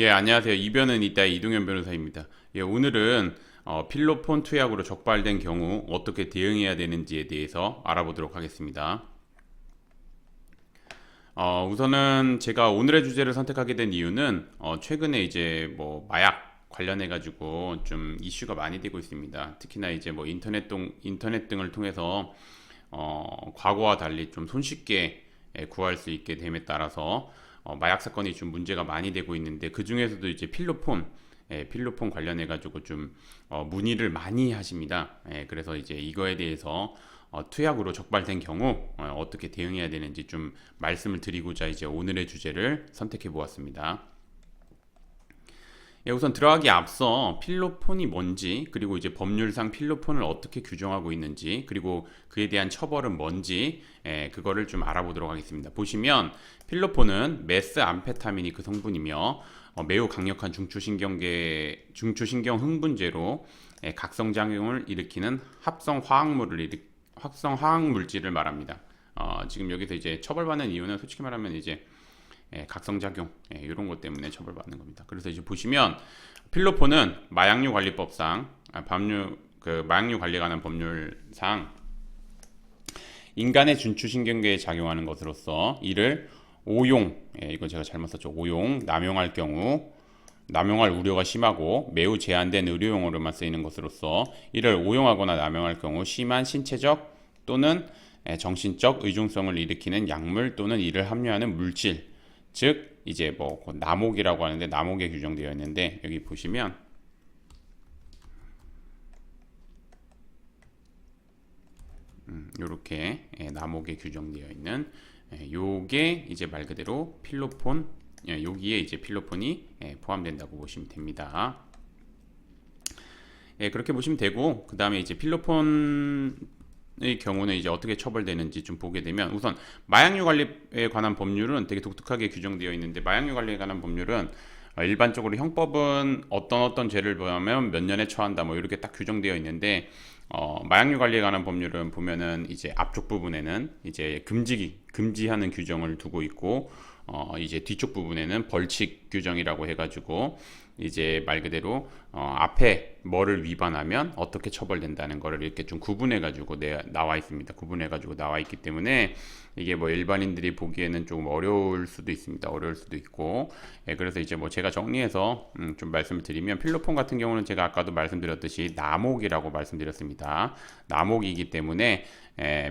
예, 안녕하세요. 이변은 이따의 이동현 변호사입니다. 예, 오늘은 필로폰 투약으로 적발된 경우 어떻게 대응해야 되는지에 대해서 알아보도록 하겠습니다. 우선은 제가 오늘의 주제를 선택하게 된 이유는 최근에 이제 뭐 마약 관련해 가지고 좀 이슈가 많이 되고 있습니다. 특히나 이제 뭐 인터넷 등을 통해서 과거와 달리 좀 손쉽게 구할 수 있게 됨에 따라서 마약 사건이 좀 문제가 많이 되고 있는데, 그 중에서도 이제 필로폰 관련해 가지고 좀 문의를 많이 하십니다. 그래서 이제 이거에 대해서 투약으로 적발된 경우 어떻게 대응해야 되는지 좀 말씀을 드리고자 이제 오늘의 주제를 선택해 보았습니다. 예, 우선 들어가기 앞서 필로폰이 뭔지, 그리고 이제 법률상 필로폰을 어떻게 규정하고 있는지, 그리고 그에 대한 처벌은 뭔지, 그거를 좀 알아보도록 하겠습니다. 보시면 필로폰은 메스암페타민이 그 성분이며 매우 강력한 중추신경 흥분제로 각성작용을 일으키는 합성 화학 물질을 말합니다. 지금 여기서 이제 처벌받는 이유는 솔직히 말하면 이제 각성작용 이런 것 때문에 처벌받는 겁니다. 그래서 이제 보시면 필로폰은 마약류 관리법상 마약류 관리에 관한 법률상 인간의 중추신경계에 작용하는 것으로서 이를 이건 제가 잘못 썼죠. 남용할 경우 남용할 우려가 심하고 매우 제한된 의료용어로만 쓰이는 것으로서 이를 오용하거나 남용할 경우 심한 신체적 또는 정신적 의중성을 일으키는 약물 또는 이를 함유하는 물질, 즉 이제 뭐 남옥이라고 하는데 남옥에 규정되어 있는데, 여기 보시면 이렇게 남옥에 규정되어 있는 요게 이제 말 그대로 필로폰, 여기에 이제 필로폰이 포함된다고 보시면 됩니다. 그렇게 보시면 되고, 그 다음에 이제 필로폰의 경우는 이제 어떻게 처벌되는지 좀 보게 되면, 우선 마약류 관리에 관한 법률은 되게 독특하게 규정되어 있는데, 마약류 관리에 관한 법률은 일반적으로 형법은 어떤 죄를 범하면 몇 년에 처한다 뭐 이렇게 딱 규정되어 있는데, 마약류 관리에 관한 법률은 보면은 이제 앞쪽 부분에는 이제 금지하는 규정을 두고 있고, 이제 뒤쪽 부분에는 벌칙 규정이라고 해가지고 이제 말 그대로 앞에 뭐를 위반하면 어떻게 처벌된다는 거를 이렇게 좀 구분해가지고 나와 있습니다. 구분해가지고 나와 있기 때문에 이게 뭐 일반인들이 보기에는 조금 어려울 수도 있습니다. 어려울 수도 있고, 그래서 이제 뭐 제가 정리해서 좀 말씀을 드리면, 필로폰 같은 경우는 제가 아까도 말씀드렸듯이 남옥이라고 말씀드렸습니다. 남옥이기 때문에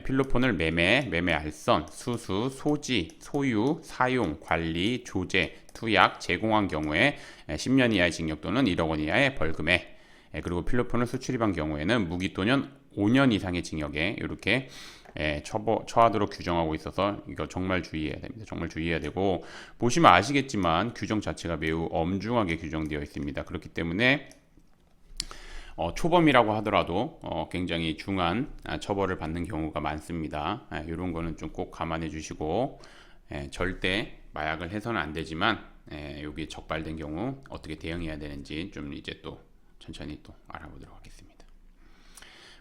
필로폰을 매매, 알선, 수수, 소지, 소유, 사용, 관리, 조제, 투약, 제공한 경우에 10년 이하의 징역 또는 1억 원 이하의 벌금에, 그리고 필로폰을 수출입한 경우에는 무기 또는 5년 이상의 징역에 이렇게 처하도록 규정하고 있어서 이거 정말 주의해야 됩니다. 정말 주의해야 되고, 보시면 아시겠지만 규정 자체가 매우 엄중하게 규정되어 있습니다. 그렇기 때문에 초범이라고 하더라도 굉장히 중한 처벌을 받는 경우가 많습니다. 이런 거는 좀 꼭 감안해 주시고, 절대 마약을 해서는 안 되지만 여기 적발된 경우 어떻게 대응해야 되는지 좀 이제 또 천천히 또 알아보도록 하겠습니다.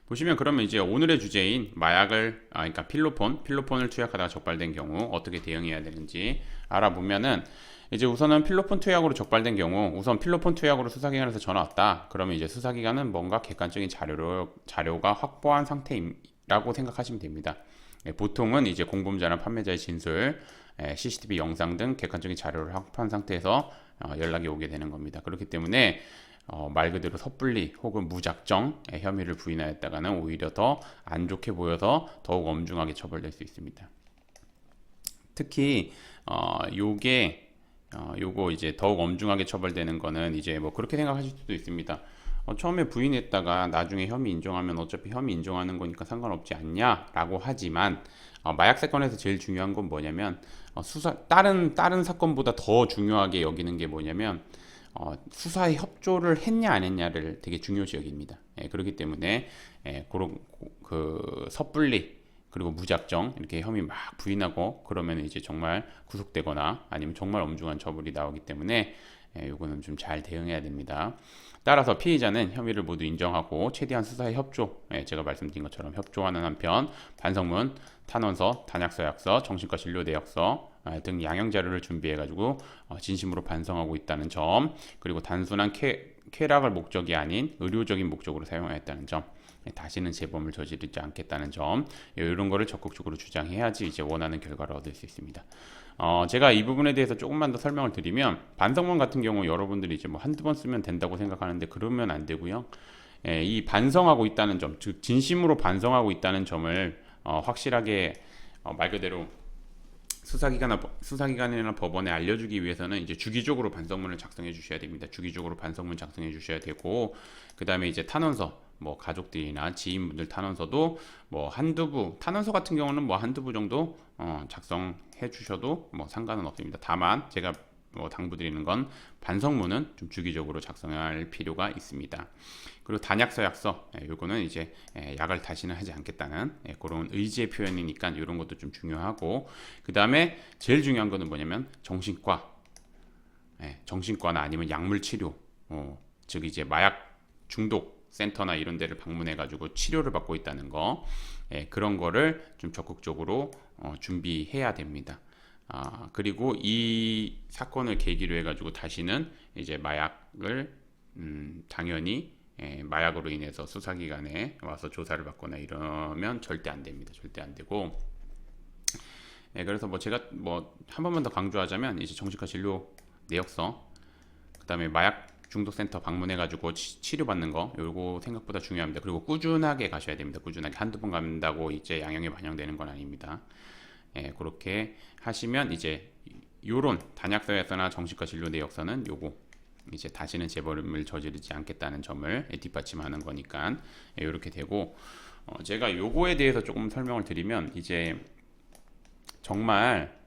보시면 그러면 이제 오늘의 주제인 그러니까 필로폰을 투약하다가 적발된 경우 어떻게 대응해야 되는지 알아보면은, 이제 우선은 필로폰 투약으로 적발된 경우, 우선 필로폰 투약으로 수사기관에서 전화 왔다. 그러면 이제 수사기관은 뭔가 객관적인 자료가 확보한 상태라고 생각하시면 됩니다. 보통은 이제 공범자나 판매자의 진술, CCTV 영상 등 객관적인 자료를 확보한 상태에서 연락이 오게 되는 겁니다. 그렇기 때문에 말 그대로 섣불리 혹은 무작정 혐의를 부인하였다가는 오히려 더 안 좋게 보여서 더욱 엄중하게 처벌될 수 있습니다. 특히 요거 이제 더욱 엄중하게 처벌되는 거는 이제 뭐 그렇게 생각하실 수도 있습니다. 처음에 부인했다가 나중에 혐의 인정하면 어차피 혐의 인정하는 거니까 상관없지 않냐라고 하지만, 마약 사건에서 제일 중요한 건 뭐냐면 다른 사건보다 더 중요하게 여기는 게 뭐냐면 수사에 협조를 했냐 안 했냐를 되게 중요시 여깁니다. 그렇기 때문에 섣불리 그리고 무작정 이렇게 혐의 막 부인하고 그러면 이제 정말 구속되거나 아니면 정말 엄중한 처벌이 나오기 때문에 요거는 좀 잘 대응해야 됩니다. 따라서 피의자는 혐의를 모두 인정하고 최대한 수사에 제가 말씀드린 것처럼 협조하는 한편, 반성문, 탄원서, 단약서, 약서, 정신과 진료대역서, 등 양형 자료를 준비해가지고 진심으로 반성하고 있다는 점, 그리고 단순한 쾌락을 목적이 아닌 의료적인 목적으로 사용하였다는 점, 다시는 재범을 저지르지 않겠다는 점, 이런 거를 적극적으로 주장해야지 이제 원하는 결과를 얻을 수 있습니다. 제가 이 부분에 대해서 조금만 더 설명을 드리면, 반성문 같은 경우 여러분들이 이제 뭐 한두 번 쓰면 된다고 생각하는데 그러면 안 되고요. 이 반성하고 있다는 점, 즉 진심으로 반성하고 있다는 점을 확실하게 말 그대로 수사기관이나 법원에 알려주기 위해서는 이제 주기적으로 반성문을 작성해 주셔야 됩니다. 주기적으로 반성문 작성해 주셔야 되고, 그 다음에 이제 탄원서, 뭐 가족들이나 지인분들 탄원서도 뭐 한두 부, 탄원서 같은 경우는 뭐 한두 부 정도 작성해 주셔도 뭐 상관은 없습니다. 다만 제가 뭐 당부드리는 건 반성문은 좀 주기적으로 작성할 필요가 있습니다. 그리고 단약서, 약서, 요거는 이제 약을 다시는 하지 않겠다는 그런 의지의 표현이니까 이런 것도 좀 중요하고, 그 다음에 제일 중요한 거는 뭐냐면 정신과나 아니면 약물 치료, 즉 이제 마약 중독 센터나 이런 데를 방문해 가지고 치료를 받고 있다는 거, 그런 거를 좀 적극적으로 준비해야 됩니다. 그리고 이 사건을 계기로 해가지고 다시는 이제 마약을 당연히 마약으로 인해서 수사기관에 와서 조사를 받거나 이러면 절대 안 됩니다. 절대 안 되고, 그래서 뭐 제가 뭐 한 번만 더 강조하자면 이제 정신과 진료 내역서, 그다음에 마약 중독센터 방문해가지고 치료받는 거, 요거 생각보다 중요합니다. 그리고 꾸준하게 가셔야 됩니다. 꾸준하게 한두 번 간다고 이제 양형이 반영되는 건 아닙니다. 그렇게 하시면 이제 요런 단약서에서나 정신과 진료 내역서는 요거 이제 다시는 재범을 저지르지 않겠다는 점을 뒷받침하는 거니까 이렇게 되고, 제가 요거에 대해서 조금 설명을 드리면, 이제 정말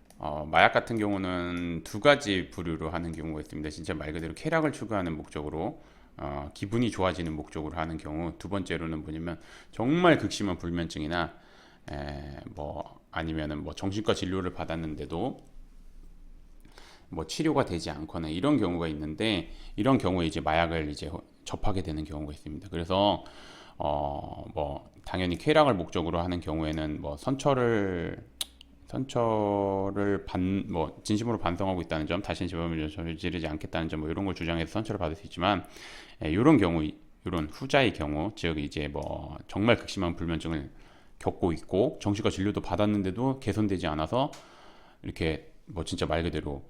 마약 같은 경우는 두 가지 부류로 하는 경우가 있습니다. 진짜 말 그대로 쾌락을 추구하는 목적으로, 기분이 좋아지는 목적으로 하는 경우, 두 번째로는 뭐냐면 정말 극심한 불면증이나 뭐 아니면은 뭐 정신과 진료를 받았는데도 뭐 치료가 되지 않거나 이런 경우가 있는데, 이런 경우에 이제 마약을 이제 접하게 되는 경우가 있습니다. 그래서 뭐 당연히 쾌락을 목적으로 하는 경우에는 뭐 선처를 뭐 진심으로 반성하고 있다는 점, 다시는 재범을 저지르지 않겠다는 점, 뭐 이런 걸 주장해서 선처를 받을 수 있지만, 이런 경우, 이런 후자의 경우, 즉 이제 뭐 정말 극심한 불면증을 겪고 있고 정신과 진료도 받았는데도 개선되지 않아서 이렇게 뭐 진짜 말 그대로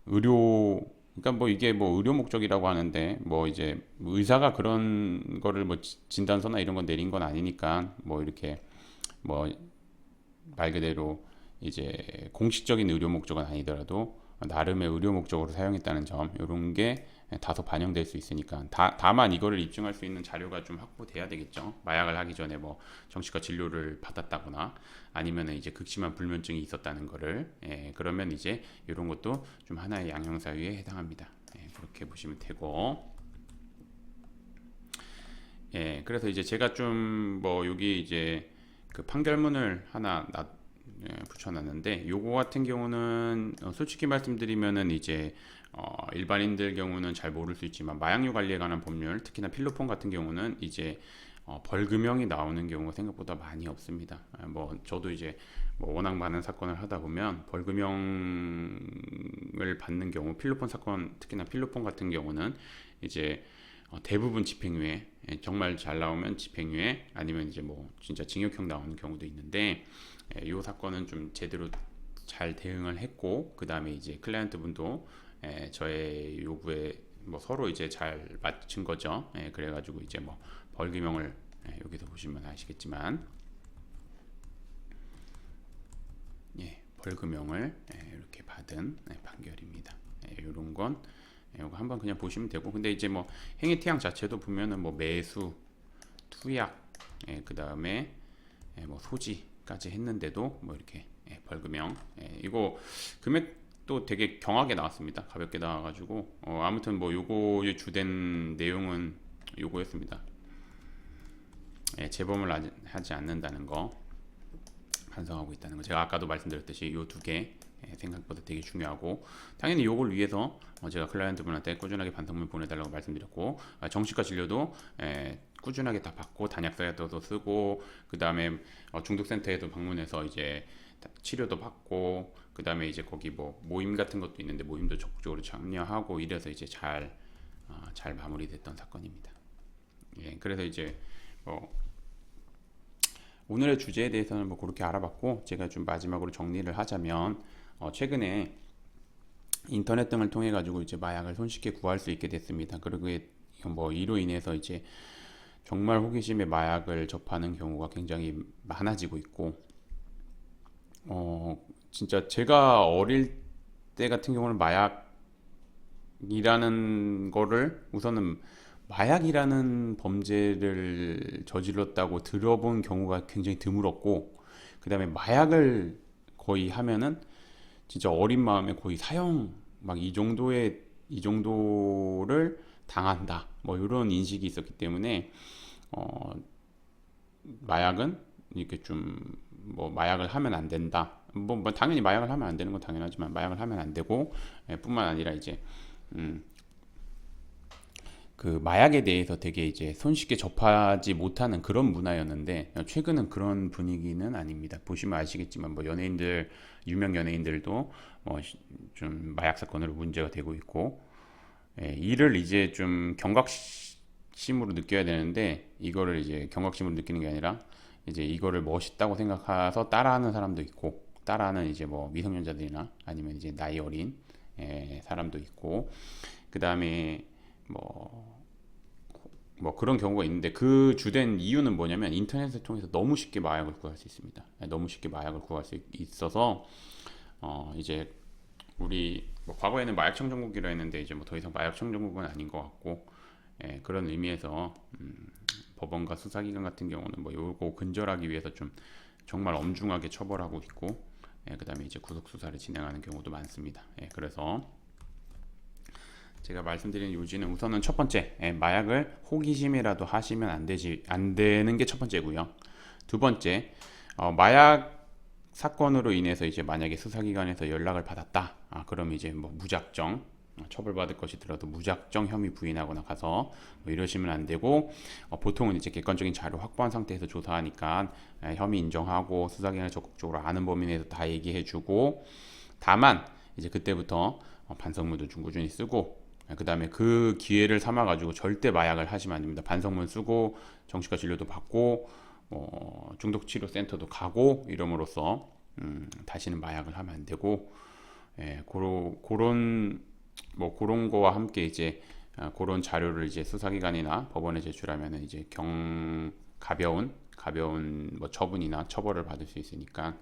의료, 그러니까 뭐 이게 뭐 의료 목적이라고 하는데, 뭐 이제 의사가 그런 거를 뭐 진단서나 이런 건 내린 건 아니니까, 뭐 이렇게 뭐 말 그대로 이제 공식적인 의료 목적은 아니더라도 나름의 의료 목적으로 사용했다는 점, 이런 게 다소 반영될 수 있으니까, 다만 이거를 입증할 수 있는 자료가 좀 확보돼야 되겠죠. 마약을 하기 전에 뭐 정신과 진료를 받았다거나 아니면 이제 극심한 불면증이 있었다는 거를, 그러면 이제 이런 것도 좀 하나의 양형 사유에 해당합니다. 그렇게 보시면 되고, 그래서 이제 제가 좀 뭐 여기 이제 그 판결문을 하나 붙여놨는데, 요거 같은 경우는 솔직히 말씀드리면은 이제 일반인들 경우는 잘 모를 수 있지만, 마약류 관리에 관한 법률, 특히나 필로폰 같은 경우는 이제 벌금형이 나오는 경우가 생각보다 많이 없습니다. 뭐 저도 이제 뭐 워낙 많은 사건을 하다 보면 벌금형을 받는 경우, 필로폰 사건, 특히나 필로폰 같은 경우는 이제 대부분 집행유예, 정말 잘 나오면 집행유예, 아니면 이제 뭐 진짜 징역형 나오는 경우도 있는데, 이 사건은 좀 제대로 잘 대응을 했고, 그 다음에 이제 클라이언트 분도 저의 요구에 뭐 서로 이제 잘 맞춘 거죠. 그래가지고 이제 뭐 벌금형을, 여기서 보시면 아시겠지만, 벌금형을 이렇게 받은 판결입니다. 이런 건 이거 한번 그냥 보시면 되고, 근데 이제 뭐 행위 태양 자체도 보면은 뭐 매수, 투약, 그 다음에 뭐 소지까지 했는데도 뭐 이렇게 벌금형, 이거 금액도 되게 경하게 나왔습니다. 가볍게 나와가지고 아무튼 뭐 요거의 주된 내용은 요거였습니다. 재범을 하지 않는다는 거, 반성하고 있다는 거. 제가 아까도 말씀드렸듯이 요 두 개 생각보다 되게 중요하고, 당연히 요걸 위해서 제가 클라이언트 분한테 꾸준하게 반성문 보내달라고 말씀드렸고, 정신과 진료도 꾸준하게 다 받고 단약서에도 쓰고, 그 다음에 중독센터에도 방문해서 이제 치료도 받고 그다음에 이제 거기 뭐 모임 같은 것도 있는데 모임도 적극적으로 참여하고 이래서 이제 잘 마무리됐던 사건입니다. 예, 그래서 이제 뭐 오늘의 주제에 대해서는 뭐 그렇게 알아봤고 제가 좀 마지막으로 정리를 하자면 최근에 인터넷 등을 통해 가지고 이제 마약을 손쉽게 구할 수 있게 됐습니다. 그리고 뭐 이로 인해서 이제 정말 호기심에 마약을 접하는 경우가 굉장히 많아지고 있고 진짜 제가 어릴 때 같은 경우는 마약이라는 거를 우선은 마약이라는 범죄를 저질렀다고 들어본 경우가 굉장히 드물었고 그다음에 마약을 거의 하면은 진짜 어린 마음에 거의 사형 막 이 정도를 당한다 뭐 이런 인식이 있었기 때문에 어, 마약은 이렇게 좀 뭐 마약을 하면 안 된다 뭐 당연히 마약을 하면 안 되는 건 당연하지만 마약을 하면 안 되고 뿐만 아니라 이제 음, 그 마약에 대해서 되게 이제 손쉽게 접하지 못하는 그런 문화였는데 최근은 그런 분위기는 아닙니다. 보시면 아시겠지만 뭐 연예인들 유명 연예인들도 좀 마약 사건으로 문제가 되고 있고 이를 이제 좀 경각심으로 느껴야 되는데 이거를 이제 경각심으로 느끼는 게 아니라 이제 이거를 멋있다고 생각해서 따라하는 사람도 있고 따라하는 이제 뭐 미성년자들이나 아니면 이제 나이 어린 사람도 있고 그 다음에 뭐, 뭐 그런 경우가 있는데 그 주된 이유는 뭐냐면 인터넷을 통해서 너무 쉽게 마약을 구할 수 있습니다. 너무 쉽게 마약을 구할 수 있어서 이제 우리 뭐 과거에는 마약 청정국이라 했는데 이제 뭐 더 이상 마약 청정국은 아닌 것 같고 그런 의미에서 법원과 수사기관 같은 경우는 뭐 요거 근절하기 위해서 좀 정말 엄중하게 처벌하고 있고 그다음에 이제 구속 수사를 진행하는 경우도 많습니다. 그래서 제가 말씀드린 요지는 우선은 첫 번째 마약을 호기심이라도 하시면 안 되는 게 첫 번째고요. 두 번째 마약 사건으로 인해서 이제 만약에 수사기관에서 연락을 받았다. 그럼 이제 뭐 무작정 처벌받을 것이더라도 무작정 혐의 부인하거나 가서 뭐 이러시면 안 되고 보통은 이제 객관적인 자료 확보한 상태에서 조사하니까 혐의 인정하고 수사기관에 적극적으로 아는 범위 내에서 다 얘기해주고 다만 이제 그때부터 반성문도 좀 꾸준히 쓰고 그 다음에 그 기회를 삼아가지고 절대 마약을 하시면 안 됩니다. 반성문 쓰고 정신과 진료도 받고 중독치료센터도 가고 이름으로써 다시는 마약을 하면 안 되고 그런 거와 함께 이제 그런 자료를 이제 수사기관이나 법원에 제출하면 이제 가벼운 뭐 처분이나 처벌을 받을 수 있으니까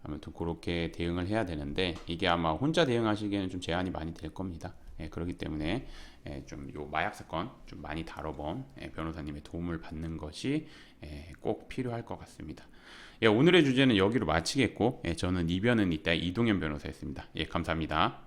아무튼 그렇게 대응을 해야 되는데 이게 아마 혼자 대응하시기에는 좀 제한이 많이 될 겁니다. 그렇기 때문에 좀 요 마약 사건 좀 많이 다뤄본 변호사님의 도움을 받는 것이 꼭 필요할 것 같습니다. 오늘의 주제는 여기로 마치겠고 저는 이변은 이따 이동현 변호사였습니다. 감사합니다.